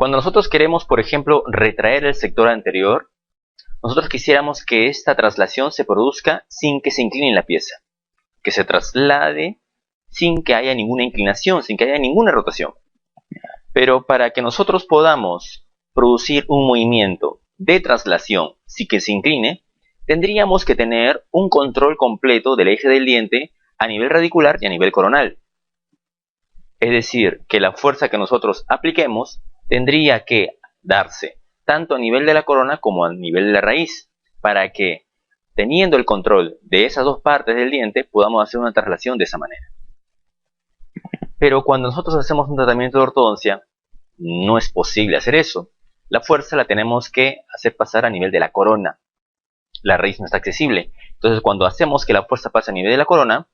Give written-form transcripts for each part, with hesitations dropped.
Cuando nosotros queremos, por ejemplo, retraer el sector anterior, nosotros quisiéramos que esta traslación se produzca sin que se incline la pieza, que se traslade sin que haya ninguna inclinación, sin que haya ninguna rotación. Pero para que nosotros podamos producir un movimiento de traslación sin que se incline, tendríamos que tener un control completo del eje del diente a nivel radicular y a nivel coronal. Es decir, que la fuerza que nosotros apliquemos tendría que darse tanto a nivel de la corona como a nivel de la raíz, para que, teniendo el control de esas dos partes del diente, podamos hacer una traslación de esa manera. Pero cuando nosotros hacemos un tratamiento de ortodoncia, no es posible hacer eso. La fuerza la tenemos que hacer pasar a nivel de la corona. La raíz no está accesible. Entonces, cuando hacemos que la fuerza pase a nivel de la corona,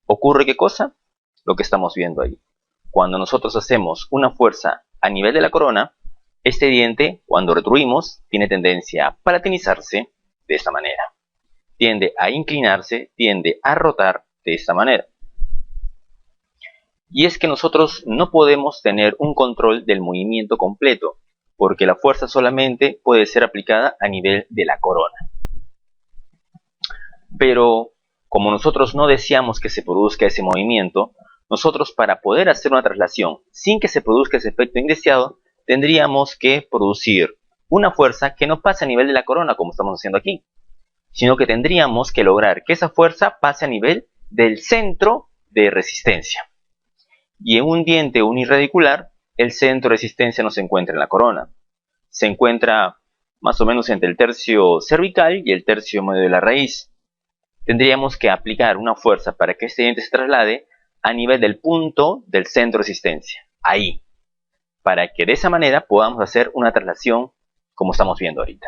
¿ocurre qué cosa? Lo que estamos viendo ahí. Cuando nosotros hacemos una fuerza a nivel de la corona, este diente, cuando retruimos, tiene tendencia a palatinizarse de esta manera. Tiende a inclinarse, tiende a rotar de esta manera. Y es que nosotros no podemos tener un control del movimiento completo, porque la fuerza solamente puede ser aplicada a nivel de la corona. Pero como nosotros no deseamos que se produzca ese movimiento, nosotros para poder hacer una traslación sin que se produzca ese efecto indeseado, tendríamos que producir una fuerza que no pase a nivel de la corona como estamos haciendo aquí, sino que tendríamos que lograr que esa fuerza pase a nivel del centro de resistencia. Y en un diente uniradicular, el centro de resistencia no se encuentra en la corona. Se encuentra más o menos entre el tercio cervical y el tercio medio de la raíz. Tendríamos que aplicar una fuerza para que este diente se traslade a nivel del punto del centro de resistencia. Ahí. Para que de esa manera podamos hacer una traslación como estamos viendo ahorita.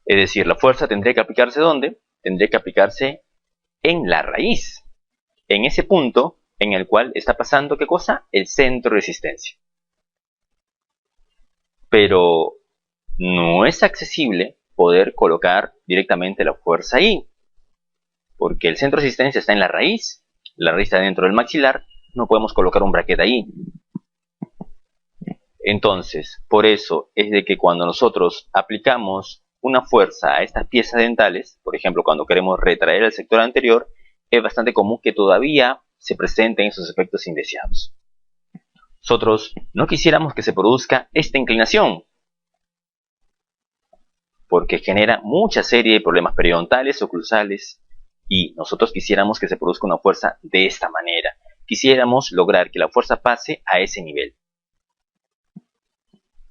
Es decir, la fuerza tendría que aplicarse ¿dónde? Tendría que aplicarse en la raíz. En ese punto en el cual está pasando, ¿qué cosa? El centro de resistencia. Pero no es accesible poder colocar directamente la fuerza ahí, porque el centro de resistencia está en la raíz está dentro del maxilar, no podemos colocar un bracket ahí. Entonces, por eso es de que cuando nosotros aplicamos una fuerza a estas piezas dentales, por ejemplo, cuando queremos retraer el sector anterior, es bastante común que todavía se presenten esos efectos indeseados. Nosotros no quisiéramos que se produzca esta inclinación, porque genera mucha serie de problemas periodontales, oclusales, y nosotros quisiéramos que se produzca una fuerza de esta manera. Quisiéramos lograr que la fuerza pase a ese nivel.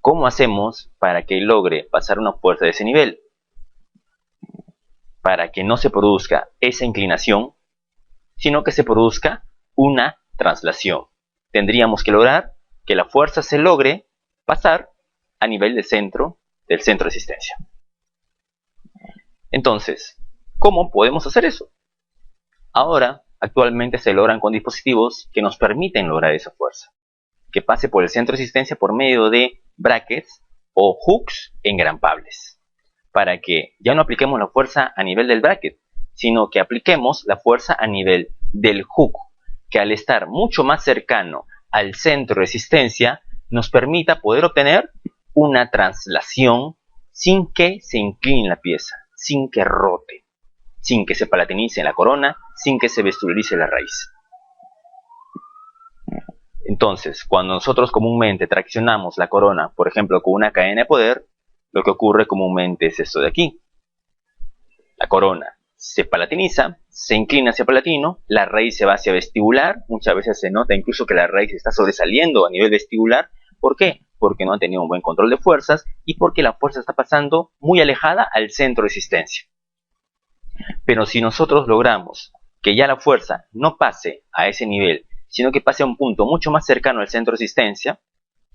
¿Cómo hacemos para que logre pasar una fuerza de ese nivel? Para que no se produzca esa inclinación, sino que se produzca una traslación. Tendríamos que lograr que la fuerza se logre pasar a nivel del centro de resistencia. Entonces, ¿cómo podemos hacer eso? Ahora, actualmente se logran con dispositivos que nos permiten lograr esa fuerza, que pase por el centro de resistencia por medio de brackets o hooks engrampables, para que ya no apliquemos la fuerza a nivel del bracket, sino que apliquemos la fuerza a nivel del hook, que al estar mucho más cercano al centro de resistencia, nos permita poder obtener una traslación sin que se incline la pieza, sin que rote, sin que se palatinice en la corona, sin que se vestibularice la raíz. Entonces, cuando nosotros comúnmente traccionamos la corona, por ejemplo, con una cadena de poder, lo que ocurre comúnmente es esto de aquí. La corona se palatiniza, se inclina hacia palatino, la raíz se va hacia vestibular, muchas veces se nota incluso que la raíz está sobresaliendo a nivel vestibular. ¿Por qué? Porque no ha tenido un buen control de fuerzas y porque la fuerza está pasando muy alejada al centro de resistencia. Pero si nosotros logramos que ya la fuerza no pase a ese nivel, sino que pase a un punto mucho más cercano al centro de resistencia,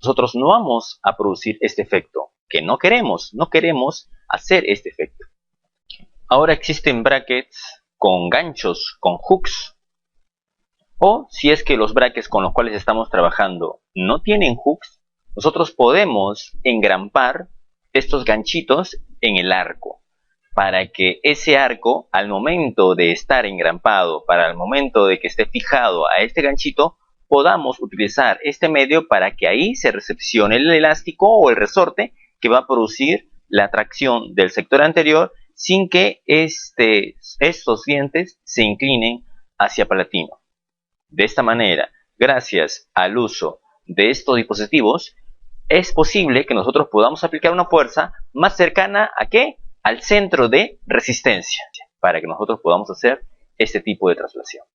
nosotros no vamos a producir este efecto, que no queremos hacer este efecto. Ahora existen brackets con ganchos, con hooks, o si es que los brackets con los cuales estamos trabajando no tienen hooks, nosotros podemos engrampar estos ganchitos en el arco, para que ese arco, al momento de estar engrampado, para el momento de que esté fijado a este ganchito, podamos utilizar este medio para que ahí se recepcione el elástico o el resorte que va a producir la tracción del sector anterior sin que estos dientes se inclinen hacia palatino. De esta manera, gracias al uso de estos dispositivos, es posible que nosotros podamos aplicar una fuerza más cercana ¿a qué? Al centro de resistencia, para que nosotros podamos hacer este tipo de traslación.